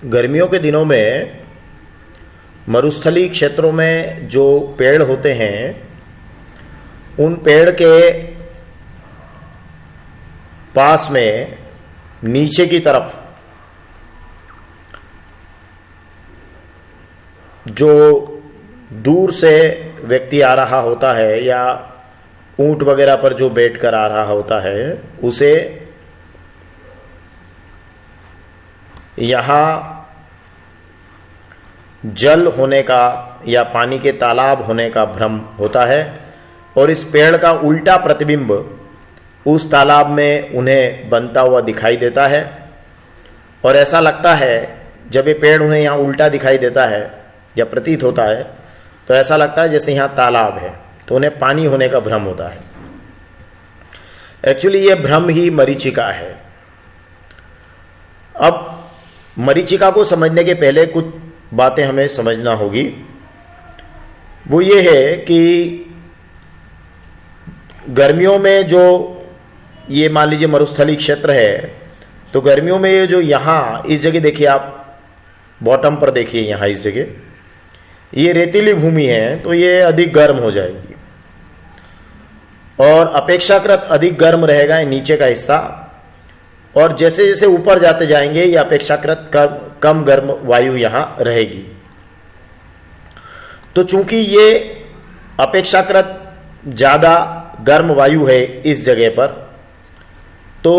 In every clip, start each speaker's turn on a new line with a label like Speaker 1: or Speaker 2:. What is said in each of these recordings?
Speaker 1: गर्मियों के दिनों में मरुस्थलीय क्षेत्रों में जो पेड़ होते हैं उन पेड़ के पास में नीचे की तरफ जो दूर से व्यक्ति आ रहा होता है या ऊंट वगैरह पर जो बैठकर आ रहा होता है उसे यहाँ जल होने का या पानी के तालाब होने का भ्रम होता है और इस पेड़ का उल्टा प्रतिबिंब उस तालाब में उन्हें बनता हुआ दिखाई देता है और ऐसा लगता है जब ये पेड़ उन्हें यहाँ उल्टा दिखाई देता है या प्रतीत होता है तो ऐसा लगता है जैसे यहाँ तालाब है, तो उन्हें पानी होने का भ्रम होता है। एक्चुअली ये भ्रम ही मरीचिका है। अब मरीचिका को समझने के पहले कुछ बातें हमें समझना होगी। वो ये है कि गर्मियों में जो ये मान लीजिए मरुस्थलीय क्षेत्र है, तो गर्मियों में ये जो यहाँ इस जगह देखिए, आप बॉटम पर देखिए, यहाँ इस जगह ये रेतीली भूमि है तो ये अधिक गर्म हो जाएगी और अपेक्षाकृत अधिक गर्म रहेगा ये नीचे का हिस्सा, और जैसे जैसे ऊपर जाते जाएंगे ये अपेक्षाकृत कम गर्म वायु यहाँ रहेगी। तो चूंकि ये अपेक्षाकृत ज़्यादा गर्म वायु है इस जगह पर, तो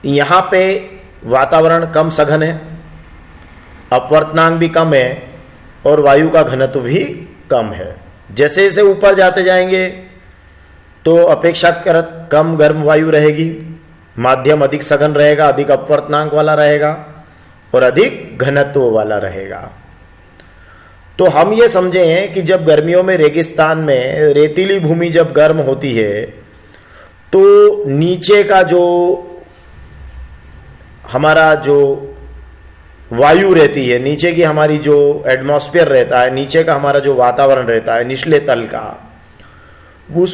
Speaker 1: यहाँ पे वातावरण कम सघन है, अपवर्तनांक भी कम है और वायु का घनत्व भी कम है। जैसे जैसे ऊपर जाते जाएंगे तो अपेक्षाकृत कम गर्म वायु रहेगी, माध्यम अधिक सघन रहेगा, अधिक अपवर्तनांक वाला रहेगा और अधिक घनत्व वाला रहेगा। तो हम ये समझे हैं कि जब गर्मियों में रेगिस्तान में रेतीली भूमि जब गर्म होती है तो नीचे का जो हमारा जो वायु रहती है, नीचे की हमारी जो एटमॉस्फेयर रहता है, नीचे का हमारा जो वातावरण रहता है निचले तल का, वो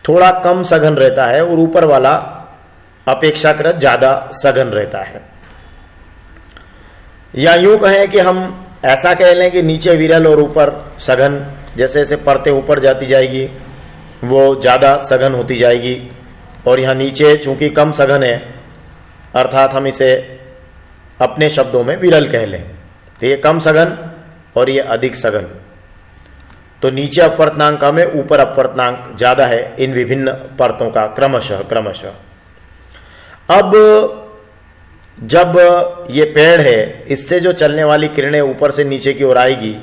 Speaker 1: थोड़ा कम सघन रहता है और ऊपर वाला अपेक्षाकृत ज़्यादा सघन रहता है। या यूं कहें कि हम ऐसा कह लें कि नीचे विरल और ऊपर सघन, जैसे जैसे परतें ऊपर जाती जाएगी वो ज़्यादा सघन होती जाएगी, और यहाँ नीचे चूंकि कम सघन है अर्थात हम इसे अपने शब्दों में विरल कह लें, तो ये कम सघन और ये अधिक सघन। तो नीचे अपवर्तनांक कम है, ऊपर अपवर्तनांक ज़्यादा है इन विभिन्न परतों का क्रमशः। अब जब ये पेड़ है इससे जो चलने वाली किरणें ऊपर से नीचे की ओर आएगी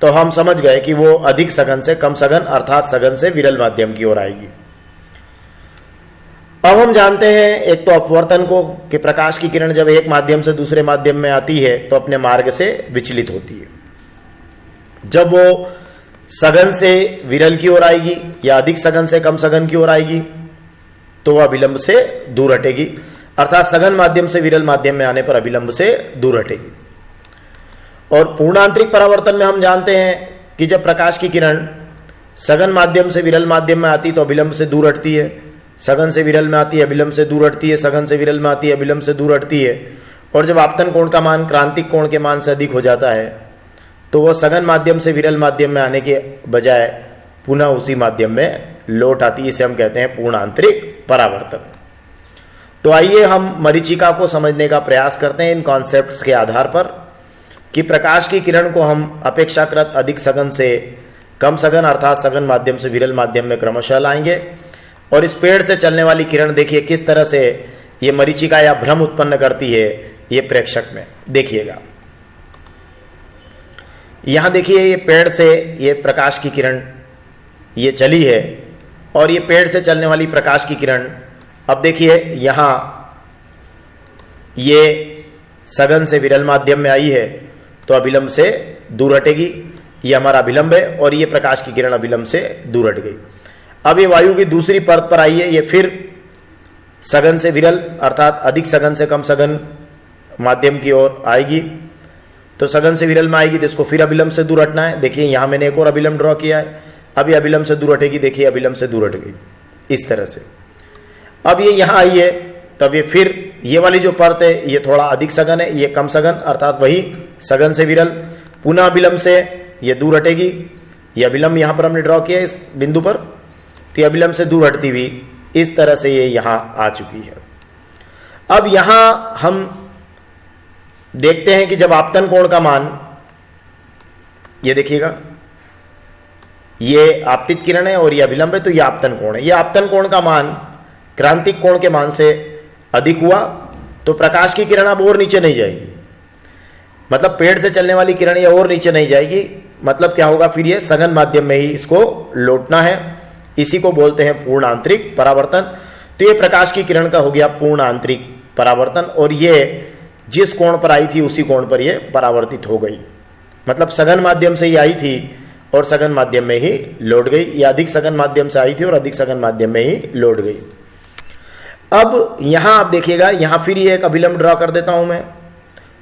Speaker 1: तो हम समझ गए कि वो अधिक सघन से कम सघन अर्थात सघन से विरल माध्यम की ओर आएगी। अब हम जानते हैं एक तो अपवर्तन को कि प्रकाश की किरण जब एक माध्यम से दूसरे माध्यम में आती है तो अपने मार्ग से विचलित होती है। जब वो सघन से विरल की ओर आएगी या अधिक सघन से कम सघन की ओर आएगी तो वह अभिलंब से दूर हटेगी, अर्थात सघन माध्यम से विरल माध्यम में आने पर अभिलंब से दूर हटेगी। और पूर्णांतरिक परावर्तन में हम जानते हैं कि जब प्रकाश की किरण सघन माध्यम से विरल माध्यम में आती तो अभिलंब से दूर हटती है, सघन से विरल में आती है अभिलंब से दूर हटती है, सघन से विरल में आती है अभिलंब से दूर हटती है। और जब आपतन कोण का मान क्रांतिक कोण के मान से अधिक हो जाता है तो वह सघन माध्यम से विरल माध्यम में आने के बजाय पुनः उसी माध्यम में लौट आती है। इसे हम कहते हैं पूर्णांतरिक परावर्तन। तो आइए हम मरीचिका को समझने का प्रयास करते हैं इन कॉन्सेप्ट्स के आधार पर कि प्रकाश की किरण को हम अपेक्षाकृत अधिक सघन से कम सघन अर्थात सघन माध्यम से विरल माध्यम में क्रमशः लाएंगे। और इस पेड़ से चलने वाली किरण देखिए किस तरह से ये मरीचिका या भ्रम उत्पन्न करती है। ये प्रेक्षक में देखिएगा, यहां देखिए ये पेड़ से ये प्रकाश की किरण ये चली है और ये पेड़ से चलने वाली प्रकाश की किरण अब देखिए यहां ये सघन से विरल माध्यम में आई है तो अभिलंब से दूर हटेगी। ये हमारा अभिलंब है और ये प्रकाश की किरण अभिलंब से दूर हट गई। अब ये वायु की दूसरी परत पर आई है, ये फिर सघन से विरल अर्थात अधिक सघन से कम सघन माध्यम की ओर आएगी। तो सघन से विरल में आएगी तो इसको फिर अभिलंब से दूर हटना है। देखिए यहां मैंने एक और अभिलंब ड्रॉ किया है, अब ये अभिलंब से दूर हटेगी, देखिए अभिलंब से दूर हट गई इस तरह से। अब ये यहां आई है तब ये फिर ये वाली जो परत है ये थोड़ा अधिक सघन है, ये कम सघन अर्थात वही सघन से विरल। पुनः अभिलंब से ये दूर हटेगी, ये अभिलंब यहां पर हमने ड्रॉ किया इस बिंदु पर, तो ये अभिलंब से दूर हटती हुई इस तरह से ये यहां आ चुकी है। अब यहां हम देखते हैं कि जब आपतन कोण का मान, ये देखिएगा ये आपतित किरण है और ये अभिलंब है, तो ये आपतन कोण है। ये आपतन कोण का मान क्रांतिक कोण के मान से अधिक हुआ तो प्रकाश की किरण अब और नीचे नहीं जाएगी, मतलब पेड़ से चलने वाली किरण ये और नीचे नहीं जाएगी। मतलब क्या होगा, फिर ये सघन माध्यम में ही इसको लौटना है। इसी को बोलते हैं पूर्ण आंतरिक परावर्तन। तो ये प्रकाश की किरण का हो गया पूर्ण आंतरिक परावर्तन, और ये जिस कोण पर आई थी उसी कोण पर ये परावर्तित हो गई। मतलब सघन माध्यम से ही आई थी और सघन माध्यम में ही लौट गई, या अधिक सघन माध्यम से आई थी और अधिक सघन माध्यम में ही लौट गई। अब यहां आप देखिएगा, यहां फिर ये एक अभिलंब ड्रॉ कर देता हूं मैं।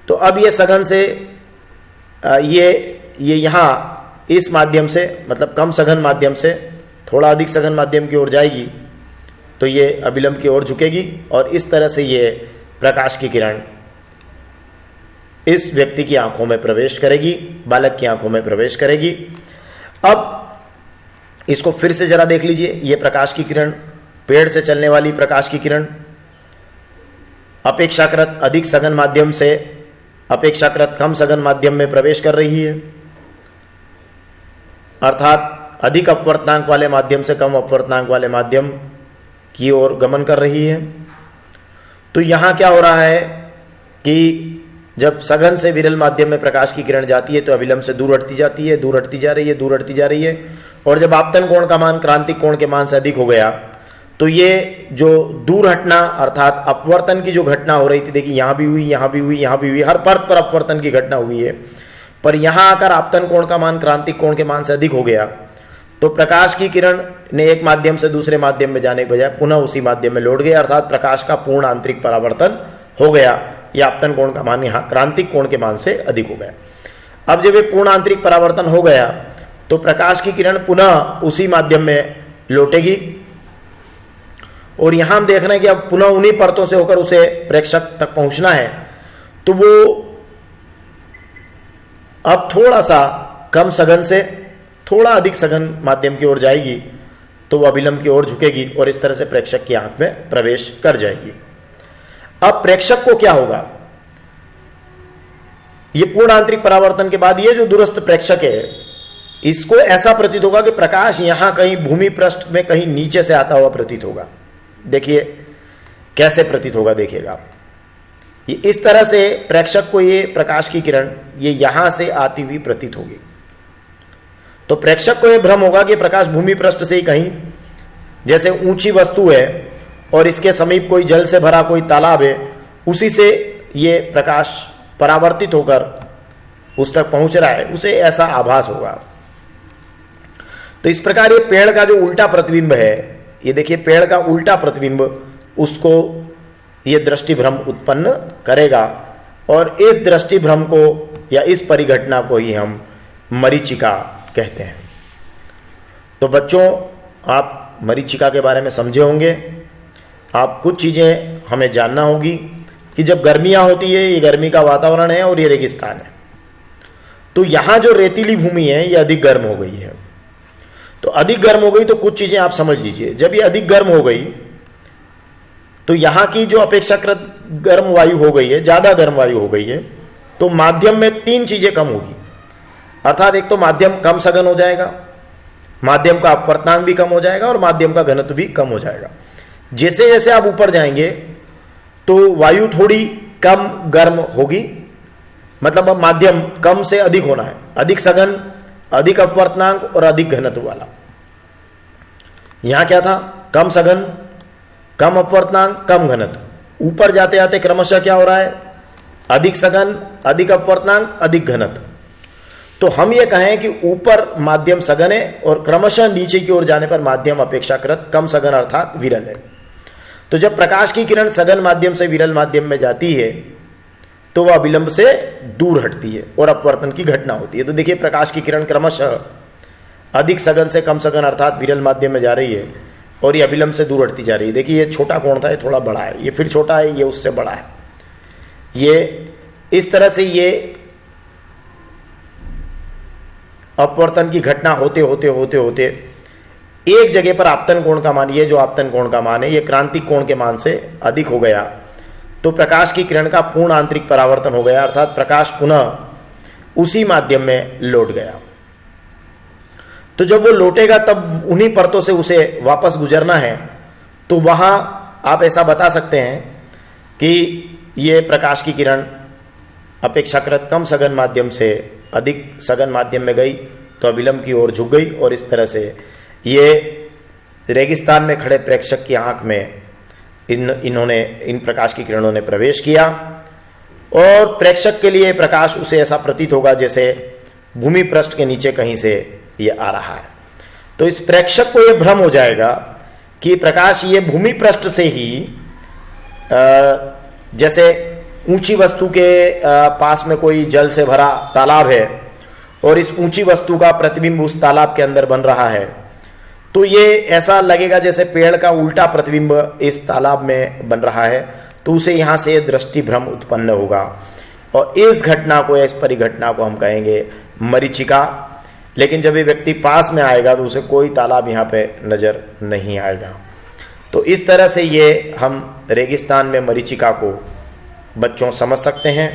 Speaker 1: तो अब ये सघन से ये यहां इस माध्यम से, मतलब कम सघन माध्यम से थोड़ा अधिक सघन माध्यम की ओर जाएगी, तो ये अभिलंब की ओर झुकेगी और इस तरह से ये प्रकाश की किरण इस व्यक्ति की आंखों में प्रवेश करेगी, बालक की आंखों में प्रवेश करेगी। अब इसको फिर से जरा देख लीजिए, ये प्रकाश की किरण, पेड़ से चलने वाली प्रकाश की किरण अपेक्षाकृत अधिक सघन माध्यम से अपेक्षाकृत कम सघन माध्यम में प्रवेश कर रही है, अर्थात अधिक अपवर्तनांक वाले माध्यम से कम अपवर्तनांक वाले माध्यम की ओर गमन कर रही है। तो यहां क्या हो रहा है कि जब सघन से विरल माध्यम में प्रकाश की किरण जाती है तो अभिलंब से दूर हटती जाती है, दूर हटती जा रही है, दूर हटती जा रही है, और जब आपतन कोण का मान क्रांतिक कोण के मान से अधिक हो गया तो ये जो दूर हटना अर्थात अपवर्तन की जो घटना हो रही थी, देखिए यहां भी हुई, यहां भी हुई, यहां भी हुई, हर परत पर अपवर्तन की घटना हुई है, पर यहां आकर आपतन कोण का मान क्रांतिक कोण के मान से अधिक हो गया तो प्रकाश की किरण ने एक माध्यम से दूसरे माध्यम में जाने के बजाय पुनः उसी माध्यम में लौट गया, अर्थात प्रकाश का पूर्ण आंतरिक परावर्तन हो गया। यह आपतन कोण का मान यहां क्रांतिक कोण के मान से अधिक हो गया। अब जब ये पूर्ण आंतरिक परावर्तन हो गया तो प्रकाश की किरण पुनः उसी माध्यम में लौटेगी, और यहां हम देख रहे हैं कि अब पुनः उन्हीं परतों से होकर उसे प्रेक्षक तक पहुंचना है, तो वो अब थोड़ा सा कम सघन से थोड़ा अधिक सघन माध्यम की ओर जाएगी, तो वह अभिलंब की ओर झुकेगी और इस तरह से प्रेक्षक की आंख में प्रवेश कर जाएगी। अब प्रेक्षक को क्या होगा, ये पूर्ण आंतरिक परावर्तन के बाद ये जो दूरस्थ प्रेक्षक है इसको ऐसा प्रतीत होगा कि प्रकाश यहां कहीं भूमि पृष्ठ में कहीं नीचे से आता हुआ प्रतीत होगा। देखिए कैसे प्रतीत होगा, देखिएगा आप, ये इस तरह से प्रेक्षक को ये प्रकाश की किरण ये यहां से आती हुई प्रतीत होगी। तो प्रेक्षक को यह भ्रम होगा कि प्रकाश भूमि पृष्ठ से ही कहीं, जैसे ऊंची वस्तु है और इसके समीप कोई जल से भरा कोई तालाब है, उसी से ये प्रकाश परावर्तित होकर उस तक पहुंच रहा है, उसे ऐसा आभास होगा। तो इस प्रकार ये पेड़ का जो उल्टा प्रतिबिंब है, ये देखिए पेड़ का उल्टा प्रतिबिंब, उसको ये दृष्टि भ्रम उत्पन्न करेगा, और इस दृष्टि भ्रम को या इस परिघटना को ही हम मरीचिका कहते हैं। तो बच्चों, आप मरीचिका के बारे में समझे होंगे। आप कुछ चीजें हमें जानना होगी कि जब गर्मियां होती है, ये गर्मी का वातावरण है और ये रेगिस्तान है, तो यहां जो रेतीली भूमि है ये अधिक गर्म हो गई है। तो अधिक गर्म हो गई तो कुछ चीजें आप समझ लीजिए। जब ये अधिक गर्म हो गई तो यहां की जो अपेक्षाकृत गर्म वायु हो गई है, ज्यादा गर्म वायु हो गई है, तो माध्यम में तीन चीजें कम होगी। अर्थात एक तो माध्यम कम सघन हो जाएगा, माध्यम का अपवर्तनांक भी कम हो जाएगा और माध्यम का घनत्व भी कम हो जाएगा। जैसे जैसे आप ऊपर जाएंगे तो वायु थोड़ी कम गर्म होगी, मतलब अब माध्यम कम से अधिक होना है, अधिक सघन, अधिक अपवर्तनांक और अधिक घनत्व वाला। यहां क्या था, कम सघन, कम अपवर्तनांक, कम घनत्व। ऊपर जाते जाते क्रमशः क्या हो रहा है, अधिक सघन, अधिक अपवर्तनांक, अधिक घनत्व। तो हम ये कहें कि ऊपर माध्यम सघन है और क्रमशः नीचे की ओर जाने पर माध्यम अपेक्षाकृत कम सघन अर्थात विरल है। तो जब प्रकाश की किरण सघन माध्यम से विरल माध्यम में जाती है तो वह विलंब से दूर हटती है और अपवर्तन की घटना होती है। तो देखिए प्रकाश की किरण क्रमशः अधिक सघन से कम सघन अर्थात विरल माध्यम में जा रही है, और ये अभिलंब से दूर हटती जा रही है। देखिए ये छोटा कोण था, ये थोड़ा बड़ा है, ये फिर छोटा है, ये उससे बड़ा है। ये इस तरह से ये अपवर्तन की घटना होते होते होते होते एक जगह पर आपतन कोण का मान, ये जो आपतन कोण का मान है, ये क्रांतिक कोण के मान से अधिक हो गया, तो प्रकाश की किरण का पूर्ण आंतरिक परावर्तन हो गया, अर्थात प्रकाश पुनः उसी माध्यम में लौट गया। तो जब वो लौटेगा तब उन्हीं परतों से उसे वापस गुजरना है। तो वहां आप ऐसा बता सकते हैं कि ये प्रकाश की किरण अपेक्षाकृत कम सघन माध्यम से अधिक सघन माध्यम में गई तो अभिलंब की ओर झुक गई, और इस तरह से ये रेगिस्तान में खड़े प्रेक्षक की आंख में इन प्रकाश की किरणों ने प्रवेश किया, और प्रेक्षक के लिए प्रकाश उसे ऐसा प्रतीत होगा जैसे भूमि पृष्ठ के नीचे कहीं से ये आ रहा है। तो इस प्रेक्षक को यह भ्रम हो जाएगा कि प्रकाश ये भूमि पृष्ठ से ही जैसे ऊंची वस्तु के पास में कोई जल से भरा तालाब है और इस ऊंची वस्तु का प्रतिबिंब उस तालाब के अंदर बन रहा है, तो ये ऐसा लगेगा जैसे पेड़ का उल्टा प्रतिबिंब इस तालाब में बन रहा है, तो उसे यहां से दृष्टि भ्रम उत्पन्न होगा। और इस घटना को या इस परिघटना को हम कहेंगे मरीचिका। लेकिन जब ये व्यक्ति पास में आएगा तो उसे कोई तालाब यहाँ पे नजर नहीं आएगा। तो इस तरह से ये हम रेगिस्तान में मरीचिका को बच्चों समझ सकते हैं।